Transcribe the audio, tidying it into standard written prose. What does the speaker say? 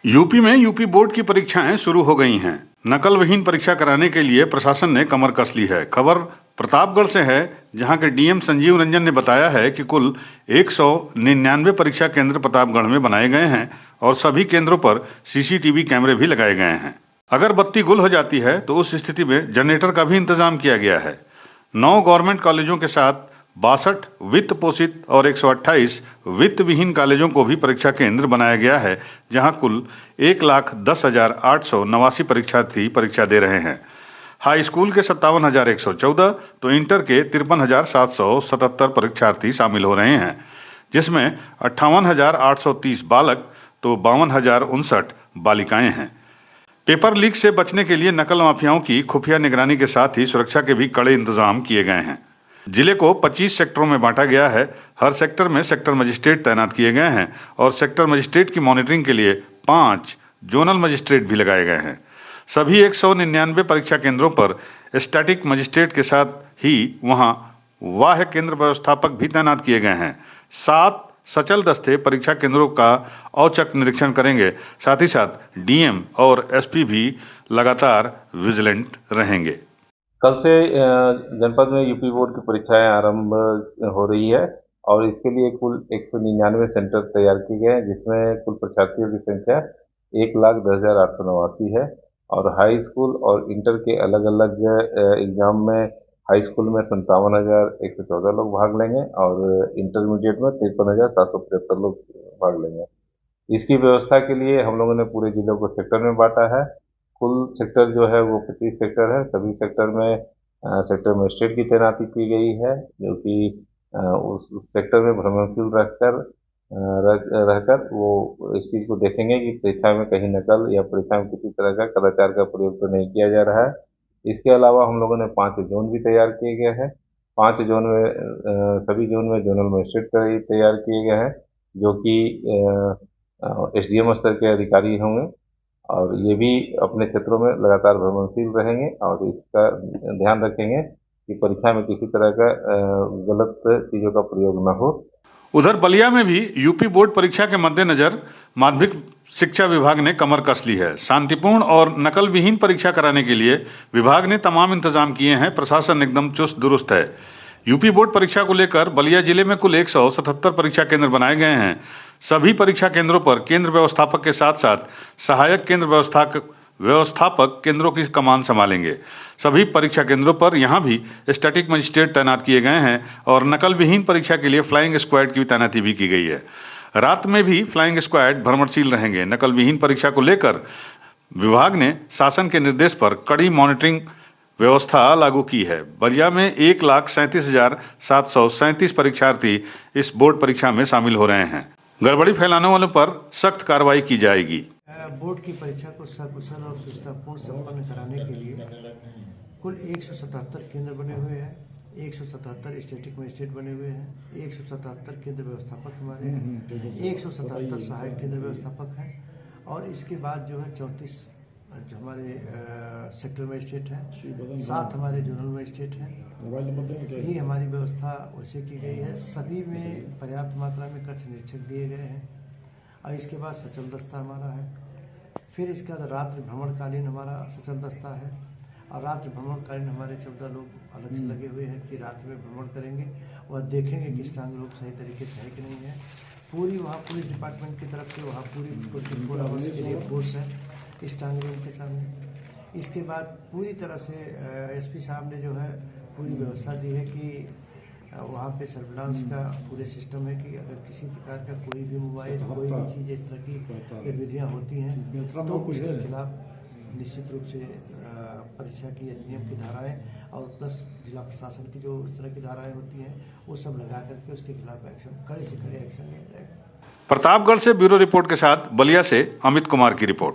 UP में UP board की परीक्षाएं शुरू हो गई हैं। नकल विहीन परीक्षा कराने के लिए प्रशासन ने कमर कस ली है। खबर प्रतापगढ़ से है, जहां के डीएम संजीव रंजन ने बताया है कि कुल 199 परीक्षा केंद्र प्रतापगढ़ में बनाए गए हैं और सभी केंद्रों पर सीसीटीवी कैमरे भी लगाए गए हैं। अगर बत्ती गुल हो जाती है तो उस स्थिति में जनरेटर का भी इंतजाम किया गया है। 9 गवर्नमेंट कॉलेजों के साथ 62 वित्त पोषित और 128 वित्त विहीन कॉलेजों को भी परीक्षा केंद्र बनाया गया है, जहां कुल 1,10,889 परीक्षार्थी परीक्षा दे रहे हैं। हाई स्कूल के 57,114 तो इंटर के 53,777 परीक्षार्थी शामिल हो रहे हैं, जिसमें 58,830 बालक तो 52,059 बालिकाएं हैं। पेपर लीक से बचने के लिए नकल माफियाओं की खुफिया निगरानी के साथ ही सुरक्षा के भी कड़े इंतजाम किए गए हैं। जिले को 25 सेक्टरों में बांटा गया है। हर सेक्टर में सेक्टर मजिस्ट्रेट तैनात किए गए हैं और सेक्टर मजिस्ट्रेट की मॉनिटरिंग के लिए 5 जोनल मजिस्ट्रेट भी लगाए गए हैं। सभी 199 परीक्षा केंद्रों पर स्टैटिक मजिस्ट्रेट के साथ ही वहां वाह्य केंद्र व्यवस्थापक भी तैनात किए गए हैं। 7 सचल दस्ते परीक्षा केंद्रों का औचक निरीक्षण करेंगे। साथ ही साथ डीएम और एसपी भी लगातार विजिलेंट रहेंगे। कल से जनपद में यूपी बोर्ड की परीक्षाएं आरंभ हो रही है और इसके लिए कुल 199 सेंटर तैयार किए गए हैं, जिसमें कुल परीक्षार्थियों की संख्या 1,10,889 है और हाई स्कूल और इंटर के अलग अलग एग्जाम में हाई स्कूल में 57,114 लोग भाग लेंगे और इंटरमीडिएट में 53,775 लोग भाग लेंगे। इसकी व्यवस्था के लिए हम लोगों ने पूरे जिलों को सेक्टर में बांटा है। कुल सेक्टर जो है वो 25 सेक्टर है। सभी सेक्टर में सेक्टर मजिस्ट्रेट की तैनाती की गई है, जो कि उस सेक्टर में भ्रमणशील रहकर वो इस चीज़ को देखेंगे कि परीक्षा में कहीं नकल या परीक्षा में किसी तरह का कदाचार का प्रयोग तो नहीं किया जा रहा है। इसके अलावा हम लोगों ने 5 जोन भी तैयार किए गए हैं। 5 जोन में सभी जोन में जोनल मजिस्ट्रेट तैयार किए गए हैं, जो कि एसडीएम स्तर के अधिकारी होंगे और ये भी अपने क्षेत्रों में लगातार भ्रमणशील रहेंगे और इसका ध्यान रखेंगे कि परीक्षा में किसी तरह का गलत चीज़ों का प्रयोग न हो। उधर बलिया में भी यूपी बोर्ड परीक्षा के मद्देनजर माध्यमिक शिक्षा विभाग ने कमर कस ली है। शांतिपूर्ण और नकल विहीन परीक्षा कराने के लिए विभाग ने तमाम इंतजाम किए हैं। प्रशासन एकदम चुस्त दुरुस्त है। यूपी बोर्ड परीक्षा को लेकर बलिया जिले में कुल 177 परीक्षा केंद्र बनाए गए हैं। सभी परीक्षा केंद्रों पर केंद्र व्यवस्थापक के साथ साथ सहायक केंद्र व्यवस्थापक केंद्रों की कमान संभालेंगे। सभी परीक्षा केंद्रों पर यहां भी स्टैटिक मजिस्ट्रेट तैनात किए गए हैं और नकल विहीन परीक्षा के लिए फ्लाइंग स्क्वाड की भी तैनाती भी की गई है। रात में भी फ्लाइंग स्क्वाड भ्रमणशील रहेंगे। नकल विहीन परीक्षा को लेकर विभाग ने शासन के निर्देश पर कड़ी मॉनिटरिंग व्यवस्था लागू की है। बलिया में 1,37,737 परीक्षार्थी इस बोर्ड परीक्षा में शामिल हो रहे हैं। गड़बड़ी फैलाने वालों पर सख्त कार्रवाई की जाएगी। बोर्ड की परीक्षा को सकुशल और सुष्ठुपूर्ण संपन्न कराने के लिए कुल 177 केंद्र बने हुए हैं। 177 स्टैटिक मजिस्ट्रेट बने हुए हैं। 177 केंद्र व्यवस्थापक हमारे हैं। 177 सहायक केंद्र व्यवस्थापक हैं और इसके बाद जो है 34 जो हमारे सेक्टर मजिस्ट्रेट हैं, 7 हमारे जोनल मजिस्ट्रेट हैं। ये हमारी व्यवस्था वैसे की गई है। सभी में पर्याप्त मात्रा में कक्ष निरीक्षक दिए गए हैं और इसके बाद सचल दस्ता हमारा है। फिर इसके बाद रात्रि भ्रमणकालीन हमारा सचल दस्ता है और रात्रि भ्रमणकालीन हमारे 14 लोग अलग से लगे हुए हैं कि रात में भ्रमण करेंगे और देखेंगे कि स्ट्रांग रूम सही तरीके से है कि नहीं है। पूरी वहाँ पुलिस डिपार्टमेंट की तरफ से वहाँ पूरी 24 आवर्स के लिए फोर्स है स्ट्रांग रूम के सामने। इसके बाद पूरी तरह से एसपी साहब ने जो है पूरी व्यवस्था दी है कि वहाँ पे सर्विलांस का पूरे सिस्टम है कि अगर किसी प्रकार का कोई भी मोबाइल कोई भी चीज़ इस तरह की गतिविधियाँ होती हैं तो उसके खिलाफ निश्चित रूप से परीक्षा की नियम की धाराएं और प्लस जिला प्रशासन की जो इस तरह की धाराएं होती हैं वो सब लगा करके उसके खिलाफ एक्शन कड़े से कड़े एक्शन लिया जाएगा। प्रतापगढ़ से ब्यूरो रिपोर्ट के साथ बलिया से अमित कुमार की रिपोर्ट।